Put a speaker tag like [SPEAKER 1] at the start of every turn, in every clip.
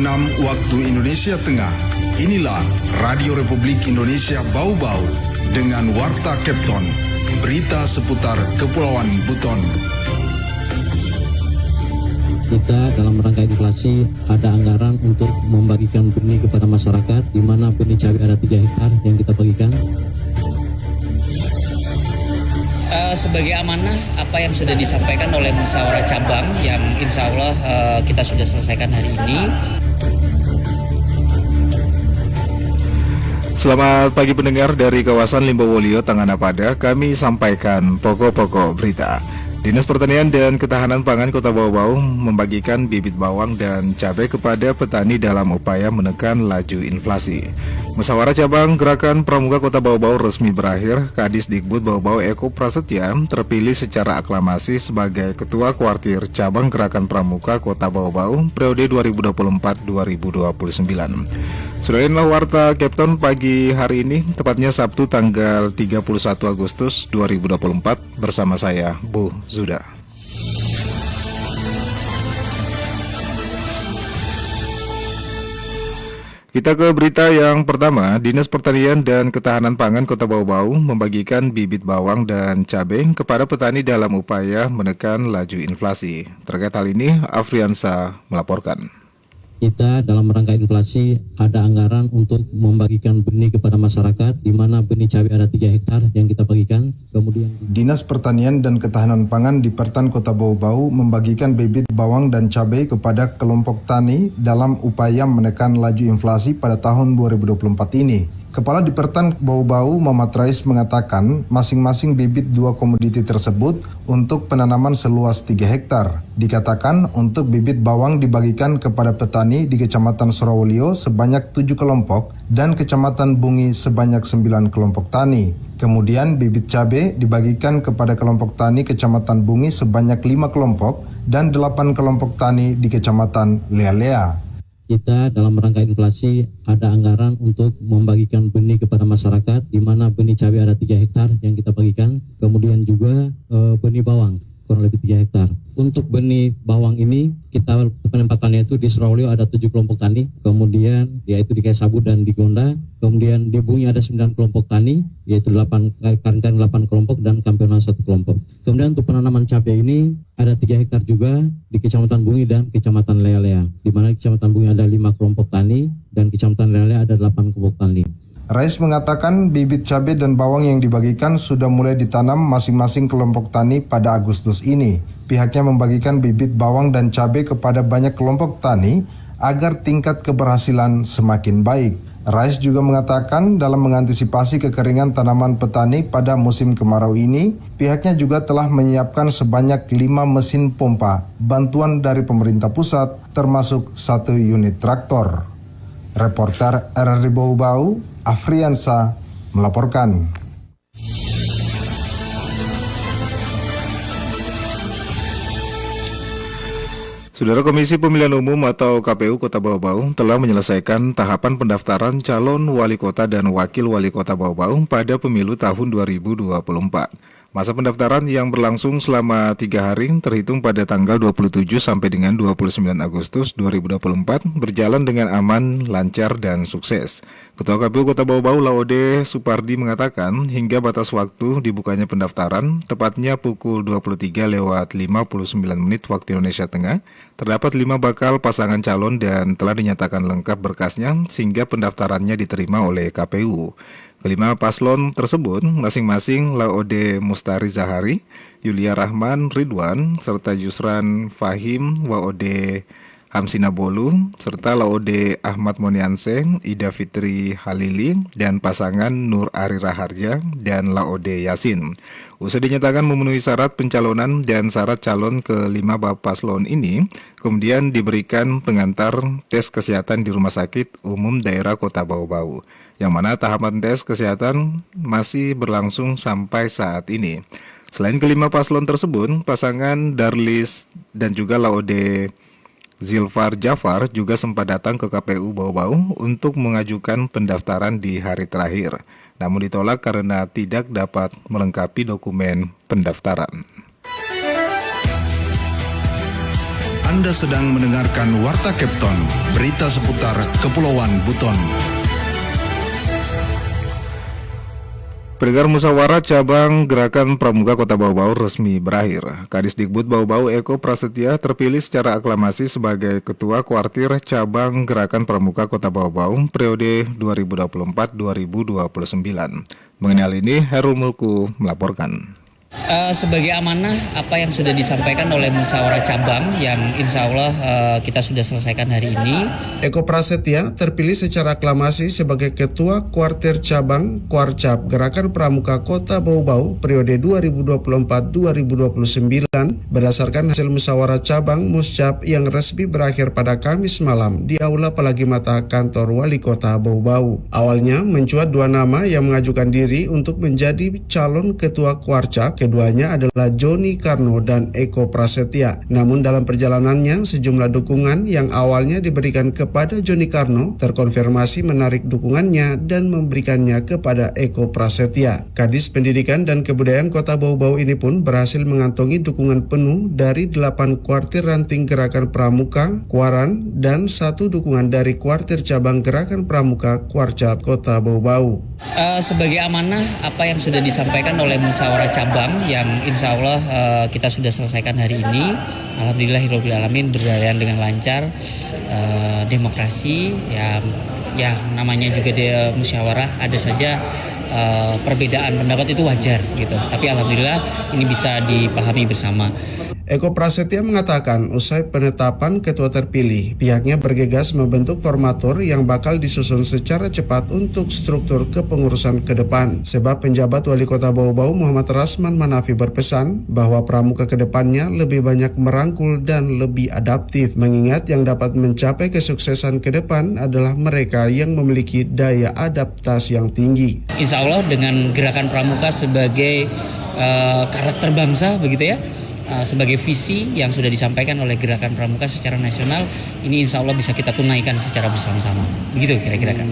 [SPEAKER 1] waktu Indonesia Tengah. Inilah Radio Republik Indonesia Bau-Bau dengan Warta Kepton, berita seputar Kepulauan Buton.
[SPEAKER 2] Kita dalam rangka inflasi ada anggaran untuk membagikan benih kepada masyarakat, di mana benih cabai ada 3 hektar yang kita bagikan.
[SPEAKER 3] Sebagai amanah apa yang sudah disampaikan oleh musyawarah cabang yang insya Allah kita sudah selesaikan hari ini.
[SPEAKER 4] Selamat pagi pendengar dari kawasan Limbowolio, Tanganapada. Kami sampaikan pokok-pokok berita. Dinas Pertanian dan Ketahanan Pangan Kota Bau-Bau membagikan bibit bawang dan cabai kepada petani dalam upaya menekan laju inflasi. Musyawarah Cabang Gerakan Pramuka Kota Bau-Bau resmi berakhir. Kadis Dikbud Bau-Bau Eko Prasetya terpilih secara aklamasi sebagai Ketua Kuartir Cabang Gerakan Pramuka Kota Bau-Bau periode 2024-2029. Sudah inilah Warta Kepton pagi hari ini, tepatnya Sabtu tanggal 31 Agustus 2024 bersama saya, Bu Zuda. Kita ke berita yang pertama. Dinas Pertanian dan Ketahanan Pangan Kota Bau-Bau membagikan bibit bawang dan cabai kepada petani dalam upaya menekan laju inflasi. Terkait hal ini, Afriansa melaporkan.
[SPEAKER 2] Kita dalam rangka inflasi ada anggaran untuk membagikan benih kepada masyarakat, di mana benih cabai ada 3 hektar yang kita bagikan. Kemudian
[SPEAKER 1] Dinas Pertanian dan Ketahanan Pangan di Pertan Kota Bau-Bau membagikan bibit bawang dan cabai kepada kelompok tani dalam upaya menekan laju inflasi pada tahun 2024 ini. Kepala Dipertan Bau-Bau Muhammad Rais mengatakan masing-masing bibit 2 komoditi tersebut untuk penanaman seluas 3 hektar. Dikatakan untuk bibit bawang dibagikan kepada petani di Kecamatan Surawolio sebanyak 7 kelompok dan Kecamatan Bungi sebanyak 9 kelompok tani. Kemudian bibit cabai dibagikan kepada kelompok tani Kecamatan Bungi sebanyak 5 kelompok dan 8 kelompok tani di Kecamatan Lea-Lea.
[SPEAKER 2] kita dalam rangka inflasi ada anggaran untuk membagikan benih kepada masyarakat, di mana benih cabai ada 3 hektar yang kita bagikan. Kemudian juga benih bawang kurang lebih 3 hektar. Untuk benih bawang ini kita penempatannya itu di Surawolio ada 7 kelompok tani, kemudian yaitu di Kaisabu dan di Gonda, kemudian di Bungi ada 9 kelompok tani, yaitu 8 kelompok dan Kampiona 1 kelompok. Kemudian untuk penanaman cabai ini ada 3 hektar juga di Kecamatan Bungi dan Kecamatan Lea-Lea, di mana di Kecamatan Bungi ada 5 kelompok tani dan Kecamatan Lea-Lea ada 8 kelompok tani.
[SPEAKER 1] Rais mengatakan bibit cabai dan bawang yang dibagikan sudah mulai ditanam masing-masing kelompok tani pada Agustus ini. Pihaknya membagikan bibit bawang dan cabai kepada banyak kelompok tani agar tingkat keberhasilan semakin baik. Rais juga mengatakan dalam mengantisipasi kekeringan tanaman petani pada musim kemarau ini, pihaknya juga telah menyiapkan sebanyak 5 mesin pompa bantuan dari pemerintah pusat termasuk 1 unit traktor. Reporter RRI Bau-Bau, Afriansa melaporkan.
[SPEAKER 4] Saudara, Komisi Pemilihan Umum atau KPU Kota Bau-Bau telah menyelesaikan tahapan pendaftaran calon wali kota dan wakil wali kota Bau-Bau pada pemilu tahun 2024. Masa pendaftaran yang berlangsung selama 3 hari terhitung pada tanggal 27 sampai dengan 29 Agustus 2024 berjalan dengan aman, lancar, dan sukses. Ketua KPU Kota Bau-Bau Laode Supardi mengatakan hingga batas waktu dibukanya pendaftaran, tepatnya pukul 23:59 waktu Indonesia Tengah, terdapat 5 bakal pasangan calon dan telah dinyatakan lengkap berkasnya sehingga pendaftarannya diterima oleh KPU. Kelima paslon tersebut masing-masing Laode Mustari Zahari, Yulia Rahman Ridwan, serta Yusran Fahim Waode Hamsina Bolu, serta Laode Ahmad Monianse, Ida Fitri Halili, dan pasangan Nur Ari Raharja dan Laode Yasin. Usai dinyatakan memenuhi syarat pencalonan dan syarat calon kelima paslon ini, kemudian diberikan pengantar tes kesehatan di Rumah Sakit Umum Daerah Kota Bau-Bau, yang mana tahapan tes kesehatan masih berlangsung sampai saat ini. Selain kelima paslon tersebut, pasangan Darlis dan juga Laode Zilfar Jafar juga sempat datang ke KPU Bau-Bau untuk mengajukan pendaftaran di hari terakhir, namun ditolak karena tidak dapat melengkapi dokumen pendaftaran.
[SPEAKER 1] Anda sedang mendengarkan Warta Kepton, berita seputar Kepulauan Buton.
[SPEAKER 4] Pendengar musyawarah cabang Gerakan Pramuka Kota Bau-Bau resmi berakhir. Kadisdikbud Bau-Bau Eko Prasetya terpilih secara aklamasi sebagai Ketua Kuartir Cabang Gerakan Pramuka Kota Bau-Bau periode 2024-2029. Mengenai hal ini, Herul Mulku melaporkan.
[SPEAKER 3] Sebagai amanah apa yang sudah disampaikan oleh musyawarah cabang yang insya Allah kita sudah selesaikan hari ini.
[SPEAKER 5] Eko Prasetya terpilih secara aklamasi sebagai Ketua Kuartir Cabang Kuarcap Gerakan Pramuka Kota Bau-Bau periode 2024-2029 berdasarkan hasil musyawarah cabang Muscap yang resmi berakhir pada Kamis malam di Aula Palagimata Kantor Wali Kota Bau-Bau. Awalnya mencuat dua nama yang mengajukan diri untuk menjadi calon Ketua Kuarcap. Keduanya adalah Joni Karno dan Eko Prasetya. Namun dalam perjalanannya sejumlah dukungan yang awalnya diberikan kepada Joni Karno terkonfirmasi menarik dukungannya dan memberikannya kepada Eko Prasetya. Kadis Pendidikan dan Kebudayaan Kota Bau-Bau ini pun berhasil mengantongi dukungan penuh dari 8 kuartir ranting Gerakan Pramuka Kuaran dan 1 dukungan dari kuartir cabang Gerakan Pramuka Kuarcap Kota Bau-Bau.
[SPEAKER 3] Sebagai amanah apa yang sudah disampaikan oleh musyawarah cabang yang insya Allah kita sudah selesaikan hari ini. Alhamdulillahirabbil alamin berjalan dengan lancar. Demokrasi ya namanya juga dia musyawarah, ada saja perbedaan pendapat itu wajar gitu. Tapi alhamdulillah ini bisa dipahami bersama.
[SPEAKER 5] Eko Prasetya mengatakan usai penetapan ketua terpilih, pihaknya bergegas membentuk formatur yang bakal disusun secara cepat untuk struktur kepengurusan ke depan. Sebab penjabat Wali Kota Bau-Bau Muhammad Rasman Manafi berpesan bahwa pramuka ke depannya lebih banyak merangkul dan lebih adaptif, mengingat yang dapat mencapai kesuksesan ke depan adalah mereka yang memiliki daya adaptasi yang tinggi.
[SPEAKER 3] Insya Allah dengan Gerakan Pramuka sebagai karakter bangsa begitu ya, sebagai visi yang sudah disampaikan oleh Gerakan Pramuka secara nasional, ini insya Allah bisa kita tunaikan secara bersama-sama. Begitu kira-kira kan.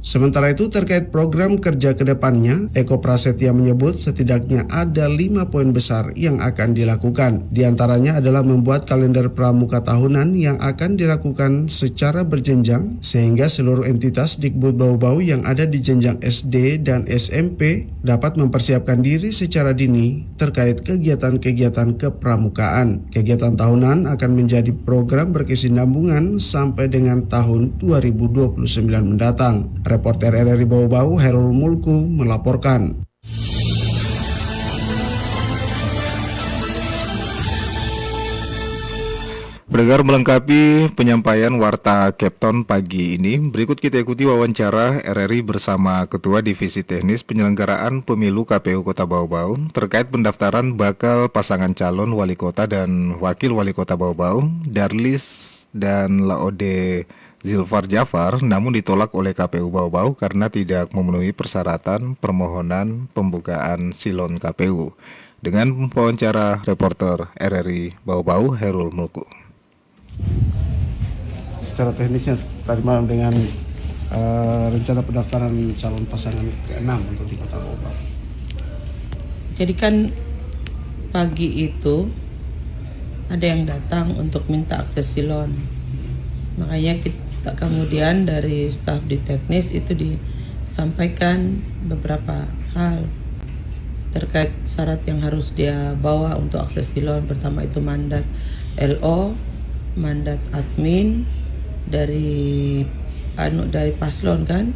[SPEAKER 5] Sementara itu terkait program kerja ke depannya, Eko Prasetya menyebut setidaknya ada 5 poin besar yang akan dilakukan. Di antaranya adalah membuat kalender pramuka tahunan yang akan dilakukan secara berjenjang sehingga seluruh entitas Dikbud Bau-Bau yang ada di jenjang SD dan SMP dapat mempersiapkan diri secara dini terkait kegiatan-kegiatan kepramukaan. Kegiatan tahunan akan menjadi program berkesinambungan sampai dengan tahun 2029 mendatang. Reporter RRI Bau-Bau Herul Mulku melaporkan.
[SPEAKER 4] Pendengar, melengkapi penyampaian Warta Kepton pagi ini, berikut kita ikuti wawancara RRI bersama Ketua Divisi Teknis Penyelenggaraan Pemilu KPU Kota Bau-Bau terkait pendaftaran bakal pasangan calon wali kota dan wakil wali kota Bau-Bau, Darlis dan Laode Zilfar Jafar, namun ditolak oleh KPU Bau-Bau karena tidak memenuhi persyaratan permohonan pembukaan silon KPU. Dengan wawancara reporter RRI Bau-Bau Herul Mulku.
[SPEAKER 5] Secara teknisnya tadi malam dengan rencana pendaftaran calon pasangan ke-6 untuk di Kota Bau-Bau.
[SPEAKER 6] Jadi kan pagi itu ada yang datang untuk minta akses silon. Makanya kita kemudian dari staf di teknis itu disampaikan beberapa hal terkait syarat yang harus dia bawa untuk akses silon. Pertama itu mandat LO, mandat admin dari paslon kan,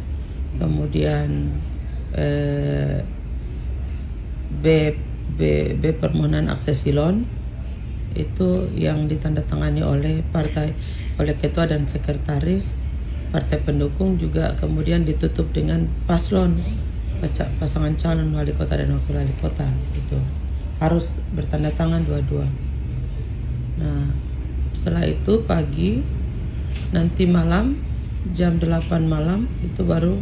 [SPEAKER 6] kemudian B permohonan akses silon itu yang ditandatangani oleh partai, oleh ketua dan sekretaris partai pendukung, juga kemudian ditutup dengan paslon pasangan calon wali kota dan wakil wali kota, itu harus bertanda tangan dua-dua. Nah setelah itu pagi, nanti malam jam 8 malam itu baru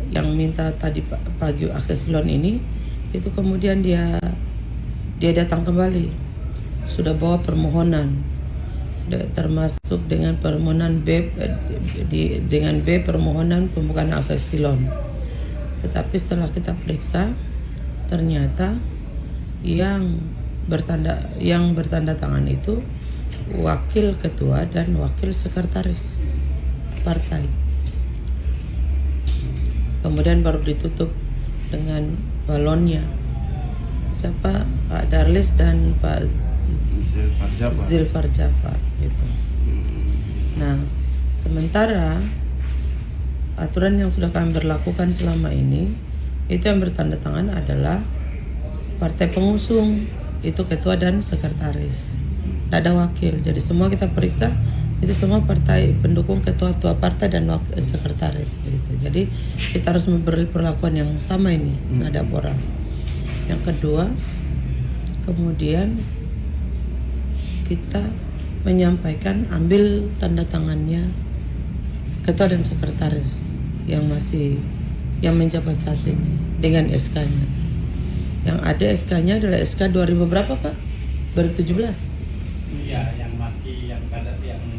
[SPEAKER 6] yang minta tadi pagi akses silon ini, itu kemudian dia datang kembali, sudah bawa permohonan termasuk dengan permohonan dengan B permohonan pembukaan akses silon. Tetapi setelah kita periksa ternyata yang bertanda tangan itu wakil ketua dan wakil sekretaris partai. Kemudian baru ditutup dengan balonnya. Siapa? Pak Darlis dan Pak Zilfar Jafar gitu. Nah, sementara aturan yang sudah kami berlakukan selama ini, itu yang bertanda tangan adalah partai pengusung, itu ketua dan sekretaris. Tidak ada wakil. Jadi semua kita periksa itu semua partai pendukung ketua partai dan sekretaris gitu. Jadi kita harus memberi perlakuan yang sama ini terhadap orang. Yang kedua, kemudian kita menyampaikan ambil tanda tangannya ketua dan sekretaris yang menjabat saat ini dengan SK-nya. Yang ada SK-nya adalah SK 2000 berapa Pak? 2017.
[SPEAKER 7] Iya, yang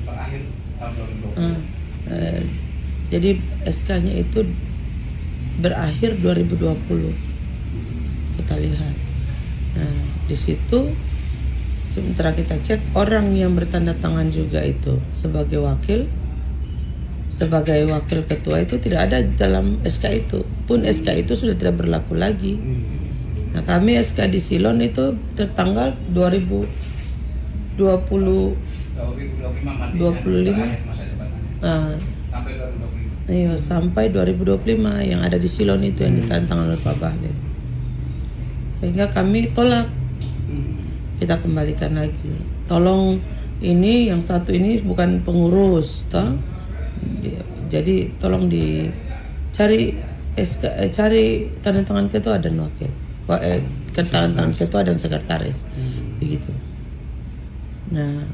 [SPEAKER 7] terakhir tahun 2020.
[SPEAKER 6] Jadi SK-nya itu berakhir 2020. Kita lihat. Nah, di situ sementara kita cek orang yang bertanda tangan juga itu sebagai wakil ketua itu tidak ada dalam SK itu. Pun SK itu sudah tidak berlaku lagi. Nah, kami SK di Silon itu tertanggal 2025. Sampai 2025 yang ada di Silon itu yang ditantang oleh Pak Bahlil. Sehingga kami tolak. Kita kembalikan lagi. Tolong ini yang satu ini bukan pengurus, toh. Jadi tolong dicari cari tanda tangan ketua dan wakil. Tanda tangan ketua dan sekretaris. Begitu. Nah,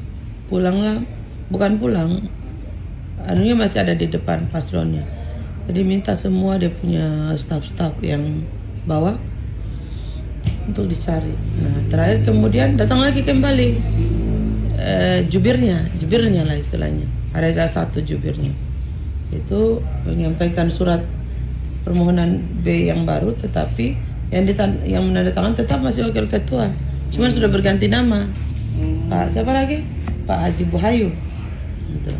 [SPEAKER 6] bukan pulang. Anunya masih ada di depan paslonnya. Jadi minta semua dia punya staf-staf yang bawah untuk dicari. Nah, terakhir kemudian datang lagi kembali jubirnya lah istilahnya. Ada satu jubirnya. Itu menyampaikan surat permohonan B yang baru, tetapi yang menandatangan tetap masih wakil ketua. Cuma sudah berganti nama. Pak siapa lagi? Pak Haji Buhayu. Gitu.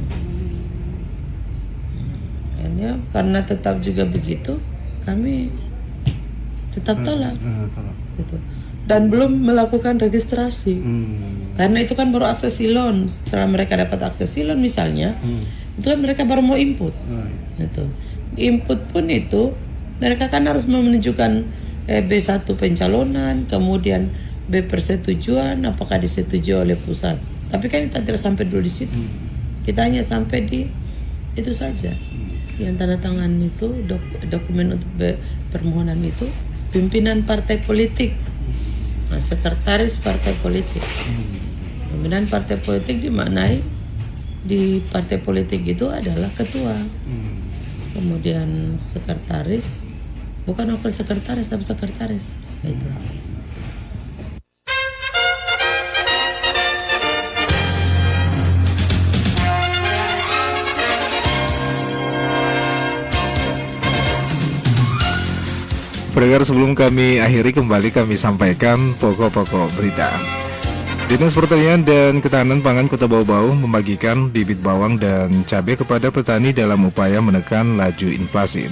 [SPEAKER 6] Ya, karena tetap juga begitu, kami tetap tolak. Gitu. Dan belum melakukan registrasi. Karena itu kan baru akses Silon. Setelah mereka dapat akses Silon misalnya, itu kan mereka baru mau input. Gitu. Input pun itu mereka kan harus menunjukkan B1 pencalonan, kemudian B persetujuan, apakah disetujui oleh pusat. Tapi kan kita tidak sampai dulu di situ. Kita hanya sampai di itu saja. Yang tanda tangan itu dokumen untuk permohonan itu pimpinan partai politik, sekretaris partai politik. Pimpinan partai politik dimaknai di partai politik itu adalah ketua, kemudian sekretaris, bukan wakil sekretaris tapi sekretaris itu.
[SPEAKER 4] Pendengar, sebelum kami akhiri kembali kami sampaikan pokok-pokok berita. Dinas Pertanian dan Ketahanan Pangan Kota Bau-Bau membagikan bibit bawang dan cabai kepada petani dalam upaya menekan laju inflasi.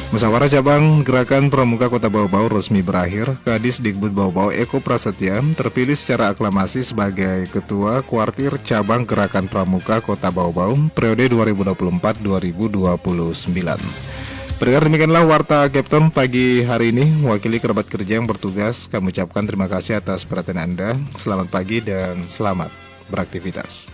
[SPEAKER 4] Musyawarah Cabang Gerakan Pramuka Kota Bau-Bau resmi berakhir. Kadis Dikbud Bau-Bau Eko Prasetya terpilih secara aklamasi sebagai Ketua Kuartir Cabang Gerakan Pramuka Kota Bau-Bau periode 2024-2029. Pendengar, demikianlah Warta Captain pagi hari ini. Mewakili kerabat kerja yang bertugas, kami ucapkan terima kasih atas perhatian Anda. Selamat pagi dan selamat beraktivitas.